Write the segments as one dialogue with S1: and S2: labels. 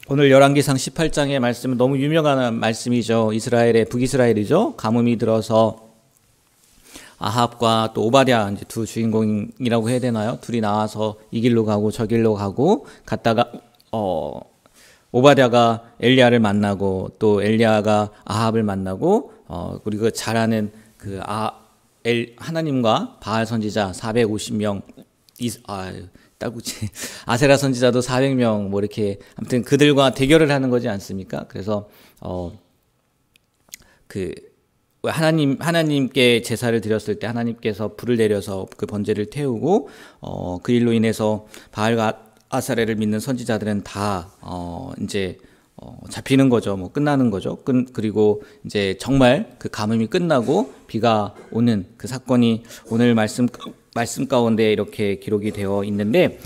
S1: 오늘 열왕기상 18장의 말씀은 너무 유명한 말씀이죠. 이스라엘의 북이스라엘이죠. 가뭄이 들어서 아합과 또 오바댜 이제 두 주인공이라고 해야 되나요? 둘이 나와서 이 길로 가고 저 길로 가고 갔다가 오바댜가 엘리야를 만나고 또 엘리야가 아합을 만나고 그리고 잘 아는 그 하나님과 바알 선지자 450명 딸꾹질 아세라 선지자도 400명 뭐 이렇게 아무튼 그들과 대결을 하는 거지 않습니까? 그래서 그 하나님께 제사를 드렸을 때 하나님께서 불을 내려서 그 번제를 태우고 그 일로 인해서 바알과 아사레를 믿는 선지자들은 다 이제 잡히는 거죠. 뭐 끝나는 거죠. 그리고 이제 정말 그 가뭄이 끝나고 비가 오는 그 사건이 오늘 말씀 가운데 이렇게 기록이 되어 있는데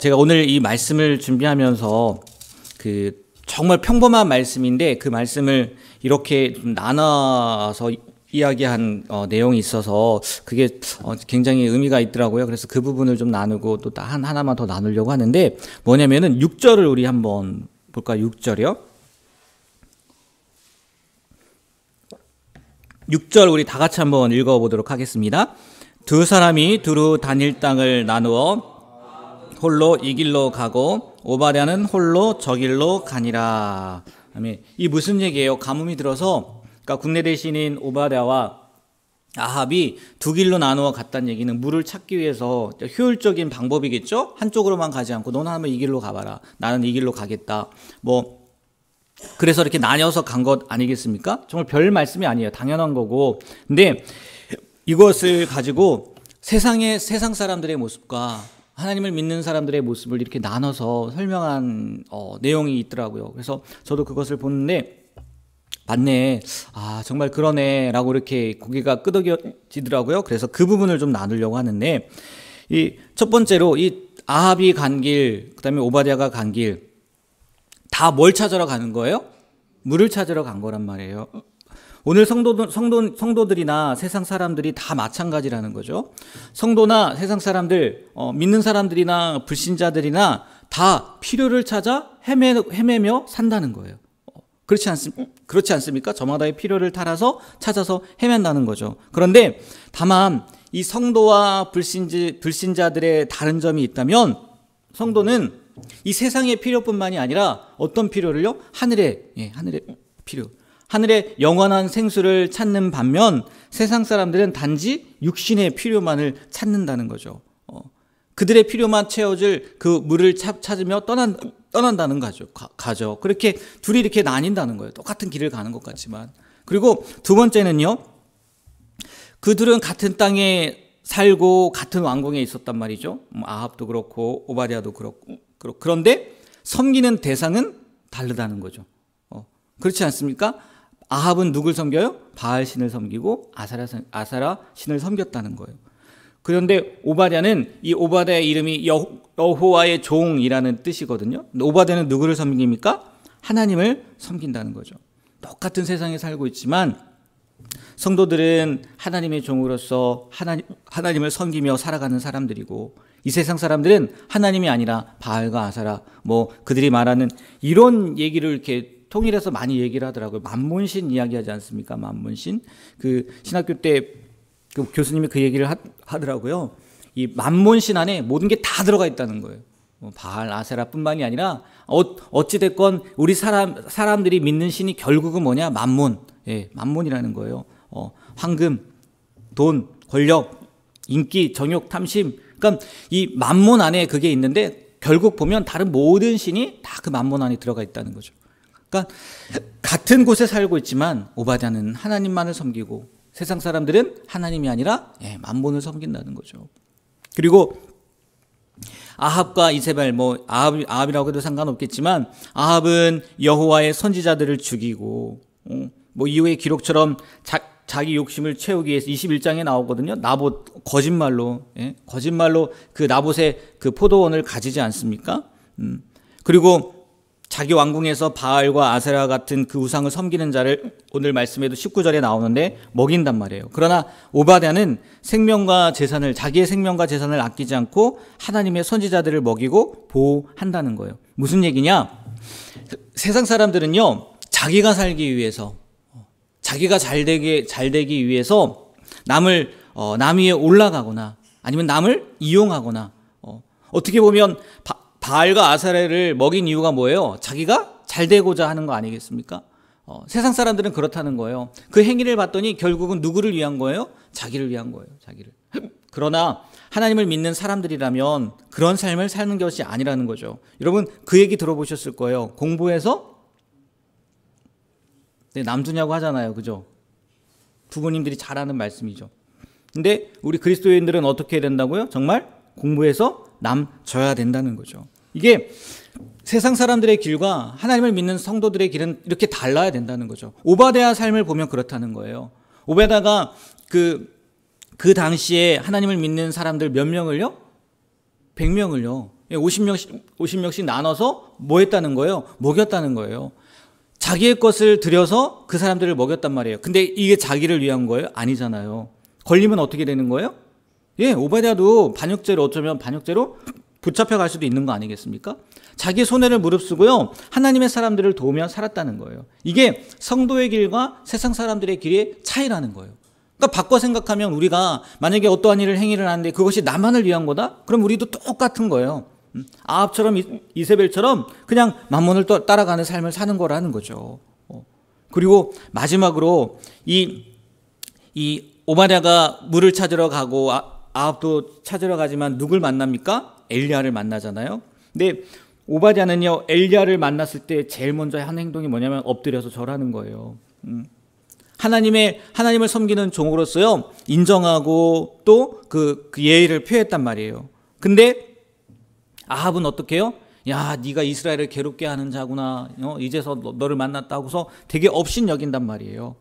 S1: 제가 오늘 이 말씀을 준비하면서 그 정말 평범한 말씀인데 그 말씀을 이렇게 좀 나눠서 이야기한 내용이 있어서 그게 굉장히 의미가 있더라고요. 그래서 그 부분을 좀 나누고 또 하나만 더 나누려고 하는데 뭐냐면은 6절을 우리 한번 볼까요? 6절이요. 6절 우리 다 같이 한번 읽어보도록 하겠습니다. 두 사람이 두루 다닐 땅을 나누어 홀로 이 길로 가고 오바댜는 홀로 저 길로 가니라. 이 무슨 얘기예요? 가뭄이 들어서 그러니까 국내 대신인 오바댜와 아합이 두 길로 나누어 갔다는 얘기는 물을 찾기 위해서 효율적인 방법이겠죠? 한쪽으로만 가지 않고 너는 한번 이 길로 가봐라. 나는 이 길로 가겠다. 뭐 그래서 이렇게 나뉘어서 간 것 아니겠습니까? 정말 별 말씀이 아니에요. 당연한 거고. 근데 이것을 가지고 세상 사람들의 모습과 하나님을 믿는 사람들의 모습을 이렇게 나눠서 설명한 내용이 있더라고요. 그래서 저도 그것을 보는데 맞네. 정말 그러네. 라고 이렇게 고개가 끄덕여지더라고요. 그래서 그 부분을 좀 나누려고 하는데, 이 첫 번째로 이 아합이 간 길, 그 다음에 오바댜가 간 길, 다 뭘 찾으러 가는 거예요? 물을 찾으러 간 거란 말이에요. 오늘 성도들이나 세상 사람들이 다 마찬가지라는 거죠. 성도나 세상 사람들, 믿는 사람들이나 불신자들이나 다 필요를 찾아 헤매며 산다는 거예요. 그렇지 않습니까? 저마다의 필요를 찾아서 헤맨다는 거죠. 그런데 다만 이 성도와 불신자들의 다른 점이 있다면 성도는 이 세상의 필요뿐만이 아니라 어떤 필요를요? 하늘의 필요. 하늘의 영원한 생수를 찾는 반면 세상 사람들은 단지 육신의 필요만을 찾는다는 거죠. 그들의 필요만 채워줄 그 물을 찾으며 떠난다는 가죠. 그렇게 둘이 이렇게 나뉜다는 거예요. 똑같은 길을 가는 것 같지만. 그리고 두 번째는요. 그들은 같은 땅에 살고 같은 왕궁에 있었단 말이죠. 아합도 그렇고 오바댜도 그렇고. 그런데 섬기는 대상은 다르다는 거죠. 그렇지 않습니까? 아합은 누굴 섬겨요? 바알 신을 섬기고 아사라 신을 섬겼다는 거예요. 그런데 오바댜는 이 오바댜의 이름이 여호와의 종이라는 뜻이거든요. 오바댜는 누구를 섬깁니까? 하나님을 섬긴다는 거죠. 똑같은 세상에 살고 있지만 성도들은 하나님의 종으로서 하나님을 섬기며 살아가는 사람들이고 이 세상 사람들은 하나님이 아니라 바알과 아사라 뭐 그들이 말하는 이런 얘기를 이렇게 통일해서 많이 얘기를 하더라고요. 만몬신 이야기하지 않습니까? 만몬신. 그 신학교 때 그 교수님이 그 얘기를 하더라고요. 이 만몬신 안에 모든 게 다 들어가 있다는 거예요. 바알, 아세라뿐만이 아니라 어찌됐건 우리 사람들이 믿는 신이 결국은 뭐냐? 만몬. 만몬이라는 거예요. 황금, 돈, 권력, 인기, 정욕, 탐심. 그러니까 이 만몬 안에 그게 있는데 결국 보면 다른 모든 신이 다 그 만몬 안에 들어가 있다는 거죠. 그러니까 같은 곳에 살고 있지만 오바댜는 하나님만을 섬기고 세상 사람들은 하나님이 아니라 만몬을 섬긴다는 거죠. 그리고 아합과 이세벨 아합이라고 해도 상관없겠지만 아합은 여호와의 선지자들을 죽이고 이후의 기록처럼 자기 욕심을 채우기 위해서 21장에 나오거든요. 나봇 거짓말로 그 나봇의 그 포도원을 가지지 않습니까? 그리고 자기 왕궁에서 바알과 아세라 같은 그 우상을 섬기는 자를 오늘 말씀에도 19절에 나오는데 먹인단 말이에요. 그러나 오바댜는 자기의 생명과 재산을 아끼지 않고 하나님의 선지자들을 먹이고 보호한다는 거예요. 무슨 얘기냐? 세상 사람들은요, 자기가 살기 위해서, 자기가 잘 되기 위해서 남 위에 올라가거나 아니면 남을 이용하거나, 어떻게 보면 바알과 아사레를 먹인 이유가 뭐예요? 자기가 잘 되고자 하는 거 아니겠습니까? 세상 사람들은 그렇다는 거예요. 그 행위를 봤더니 결국은 누구를 위한 거예요? 자기를 위한 거예요. 자기를. 그러나 하나님을 믿는 사람들이라면 그런 삶을 사는 것이 아니라는 거죠. 여러분, 그 얘기 들어보셨을 거예요. 공부해서 남주냐고 하잖아요. 그죠? 부모님들이 잘 아는 말씀이죠. 근데 우리 그리스도인들은 어떻게 해야 된다고요? 정말 공부해서 남줘야 된다는 거죠. 이게 세상 사람들의 길과 하나님을 믿는 성도들의 길은 이렇게 달라야 된다는 거죠. 오바댜 삶을 보면 그렇다는 거예요. 오바댜가 그 당시에 하나님을 믿는 사람들 몇 명을요? 100명을요. 50명씩 나눠서 뭐 했다는 거예요? 먹였다는 거예요. 자기의 것을 들여서 그 사람들을 먹였단 말이에요. 근데 이게 자기를 위한 거예요? 아니잖아요. 걸리면 어떻게 되는 거예요? 오바댜도 어쩌면 반역죄로 붙잡혀 갈 수도 있는 거 아니겠습니까? 자기 손해를 무릅쓰고요, 하나님의 사람들을 도우며 살았다는 거예요. 이게 성도의 길과 세상 사람들의 길의 차이라는 거예요. 그러니까 바꿔 생각하면 우리가 만약에 어떠한 행위를 하는데 그것이 나만을 위한 거다? 그럼 우리도 똑같은 거예요. 아합처럼 이세벨처럼 그냥 만몬을 따라가는 삶을 사는 거라는 거죠. 그리고 마지막으로 이 오바댜가 물을 찾으러 가고 아합도 찾으러 가지만 누굴 만납니까? 엘리야를 만나잖아요. 근데 오바댜는요, 엘리야를 만났을 때 제일 먼저 한 행동이 뭐냐면 엎드려서 절하는 거예요. 하나님을 섬기는 종으로서요, 인정하고 또 그 예의를 표했단 말이에요. 근데 아합은 어떻게 해요? 야, 네가 이스라엘을 괴롭게 하는 자구나. 이제서 너를 만났다 하고서 되게 업신여긴단 말이에요.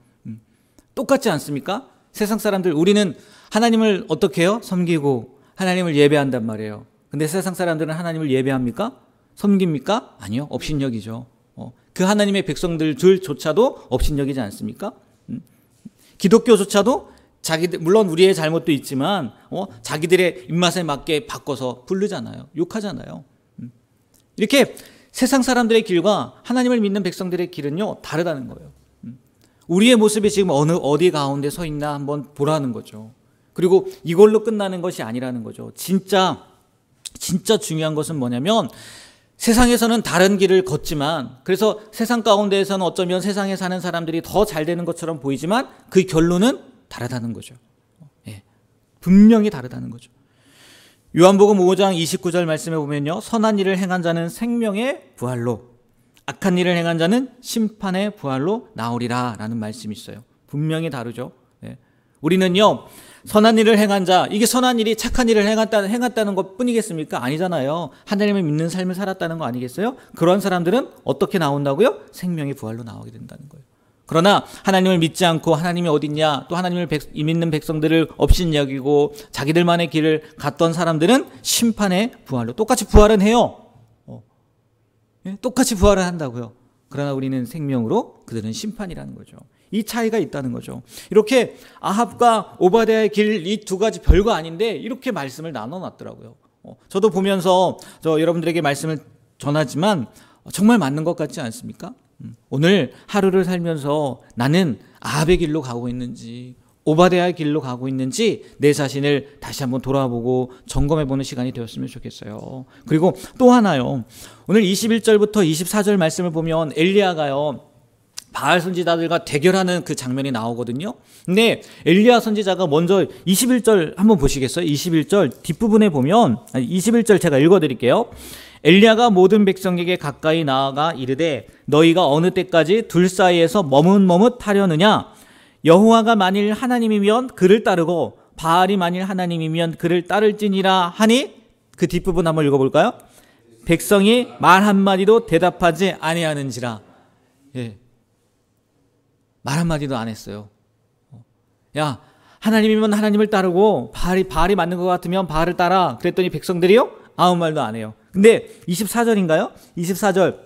S1: 똑같지 않습니까? 세상 사람들, 우리는 하나님을 어떻게 해요? 섬기고 하나님을 예배한단 말이에요. 근데 세상 사람들은 하나님을 예배합니까? 섬깁니까? 아니요. 업신여기죠. 그 하나님의 백성들조차도 업신여기지 않습니까? 기독교조차도 물론 우리의 잘못도 있지만 자기들의 입맛에 맞게 바꿔서 부르잖아요. 욕하잖아요. 이렇게 세상 사람들의 길과 하나님을 믿는 백성들의 길은요, 다르다는 거예요. 우리의 모습이 지금 어디 가운데 서 있나 한번 보라는 거죠. 그리고 이걸로 끝나는 것이 아니라는 거죠. 진짜 중요한 것은 뭐냐면, 세상에서는 다른 길을 걷지만, 그래서 세상 가운데에서는 어쩌면 세상에 사는 사람들이 더 잘 되는 것처럼 보이지만 그 결론은 다르다는 거죠. 분명히 다르다는 거죠. 요한복음 5장 29절 말씀에 보면요, 선한 일을 행한 자는 생명의 부활로, 악한 일을 행한 자는 심판의 부활로 나오리라 라는 말씀이 있어요. 분명히 다르죠. 우리는요, 선한 일을 행한 자, 이게 선한 일이 착한 일을 행했다는 것 뿐이겠습니까? 아니잖아요. 하나님을 믿는 삶을 살았다는 거 아니겠어요? 그런 사람들은 어떻게 나온다고요? 생명의 부활로 나오게 된다는 거예요. 그러나 하나님을 믿지 않고 하나님이 어딨냐, 또 하나님을 믿는 백성들을 업신여기고 자기들만의 길을 갔던 사람들은 심판의 부활로, 똑같이 부활은 해요. 똑같이 부활을 한다고요. 그러나 우리는 생명으로, 그들은 심판이라는 거죠. 이 차이가 있다는 거죠. 이렇게 아합과 오바댜의 길, 이 두 가지 별거 아닌데 이렇게 말씀을 나눠놨더라고요. 저도 보면서 여러분들에게 말씀을 전하지만 정말 맞는 것 같지 않습니까? 오늘 하루를 살면서 나는 아합의 길로 가고 있는지 오바댜의 길로 가고 있는지 내 자신을 다시 한번 돌아보고 점검해보는 시간이 되었으면 좋겠어요. 그리고 또 하나요. 오늘 21절부터 24절 말씀을 보면 엘리야가요, 바알 선지자들과 대결하는 그 장면이 나오거든요. 근데 엘리야 선지자가 먼저 21절 한번 보시겠어요? 21절 뒷부분에 보면, 21절 제가 읽어드릴게요. 엘리야가 모든 백성에게 가까이 나아가 이르되 너희가 어느 때까지 둘 사이에서 머뭇머뭇하려느냐? 여호와가 만일 하나님이면 그를 따르고 바알이 만일 하나님이면 그를 따를지니라 하니, 그 뒷부분 한번 읽어볼까요? 백성이 말 한마디도 대답하지 아니하는지라. 말 한마디도 안 했어요. 야, 하나님이면 하나님을 따르고 바알이 맞는 것 같으면 바알을 따라. 그랬더니 백성들이요? 아무 말도 안 해요. 근데 24절인가요? 24절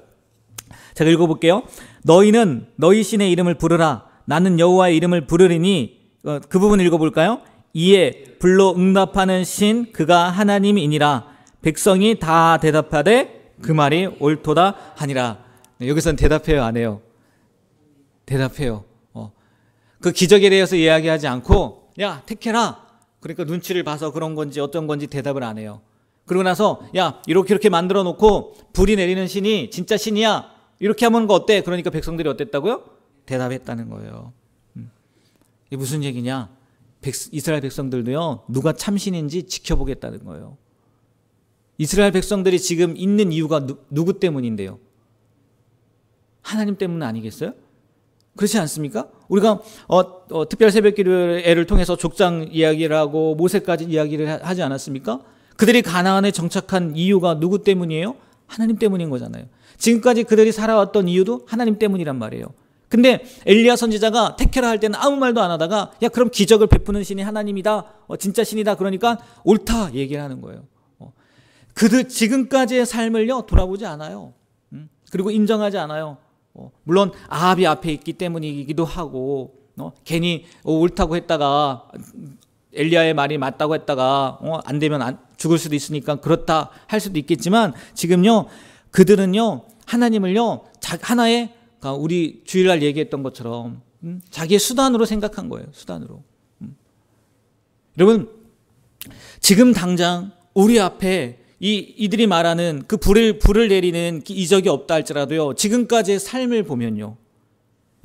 S1: 제가 읽어볼게요. 너희는 너희 신의 이름을 부르라. 나는 여호와의 이름을 부르리니, 그 부분 읽어볼까요? 이에 불로 응답하는 신 그가 하나님이니라. 백성이 다 대답하되 그 말이 옳도다 하니라. 여기서는 대답해요, 안 해요? 대답해요. 그 기적에 대해서 이야기하지 않고 야, 택해라. 그러니까 눈치를 봐서 그런 건지 어떤 건지 대답을 안 해요. 그러고 나서 야, 이렇게 만들어 놓고 불이 내리는 신이 진짜 신이야. 이렇게 하면 거 어때? 그러니까 백성들이 어땠다고요? 대답했다는 거예요. 이게 무슨 얘기냐? 이스라엘 백성들도요, 누가 참신인지 지켜보겠다는 거예요. 이스라엘 백성들이 지금 있는 이유가 누구 때문인데요? 하나님 때문 아니겠어요? 그렇지 않습니까? 우리가 특별 새벽기도회를 통해서 족장 이야기를 하고 모세까지 이야기를 하지 않았습니까? 그들이 가나안에 정착한 이유가 누구 때문이에요? 하나님 때문인 거잖아요. 지금까지 그들이 살아왔던 이유도 하나님 때문이란 말이에요. 근데 엘리야 선지자가 택해라 할 때는 아무 말도 안 하다가 야, 그럼 기적을 베푸는 신이 하나님이다, 진짜 신이다, 그러니까 옳다 얘기를 하는 거예요. 그들 지금까지의 삶을요 돌아보지 않아요. 그리고 인정하지 않아요. 물론 아합이 앞에 있기 때문이기도 하고, 괜히 옳다고 했다가 엘리야의 말이 맞다고 했다가 안 되면 죽을 수도 있으니까 그렇다 할 수도 있겠지만, 지금요 그들은요 하나님을요 하나의, 우리 주일날 얘기했던 것처럼 자기의 수단으로 생각한 거예요. 수단으로. 여러분, 지금 당장 우리 앞에 이들이 말하는 그 불을 내리는 이적이 없다 할지라도요, 지금까지의 삶을 보면요,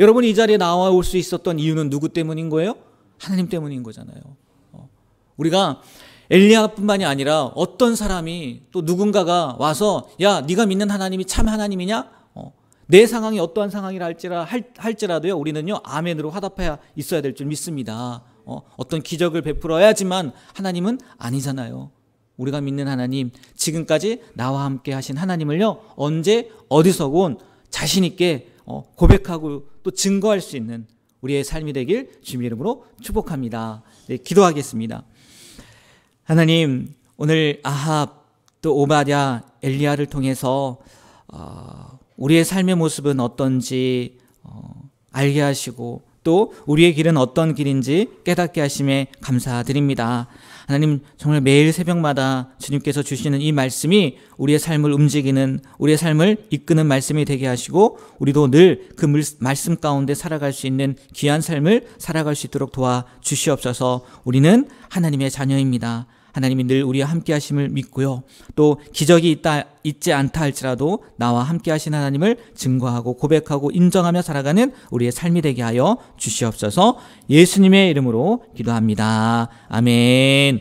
S1: 여러분이 이 자리에 나와 올 수 있었던 이유는 누구 때문인 거예요? 하나님 때문인 거잖아요. 우리가 엘리야뿐만이 아니라 어떤 사람이 또 누군가가 와서 야, 네가 믿는 하나님이 참 하나님이냐? 내 상황이 어떠한 상황이라 할지라도요, 우리는요 아멘으로 화답해야 있어야 될 줄 믿습니다. 어떤 기적을 베풀어야지만 하나님은 아니잖아요. 우리가 믿는 하나님, 지금까지 나와 함께 하신 하나님을요 언제 어디서건 자신 있게 고백하고 또 증거할 수 있는 우리의 삶이 되길 주님의 이름으로 축복합니다. 네, 기도하겠습니다. 하나님, 오늘 아합 또 오바댜, 엘리야를 통해서 우리의 삶의 모습은 어떤지 알게 하시고 또 우리의 길은 어떤 길인지 깨닫게 하심에 감사드립니다. 하나님, 정말 매일 새벽마다 주님께서 주시는 이 말씀이 우리의 삶을 움직이는, 우리의 삶을 이끄는 말씀이 되게 하시고 우리도 늘 그 말씀 가운데 살아갈 수 있는 귀한 삶을 살아갈 수 있도록 도와주시옵소서. 우리는 하나님의 자녀입니다. 하나님이 늘 우리와 함께 하심을 믿고요, 또 기적이 있지 않다 할지라도 나와 함께 하신 하나님을 증거하고 고백하고 인정하며 살아가는 우리의 삶이 되게 하여 주시옵소서. 예수님의 이름으로 기도합니다. 아멘.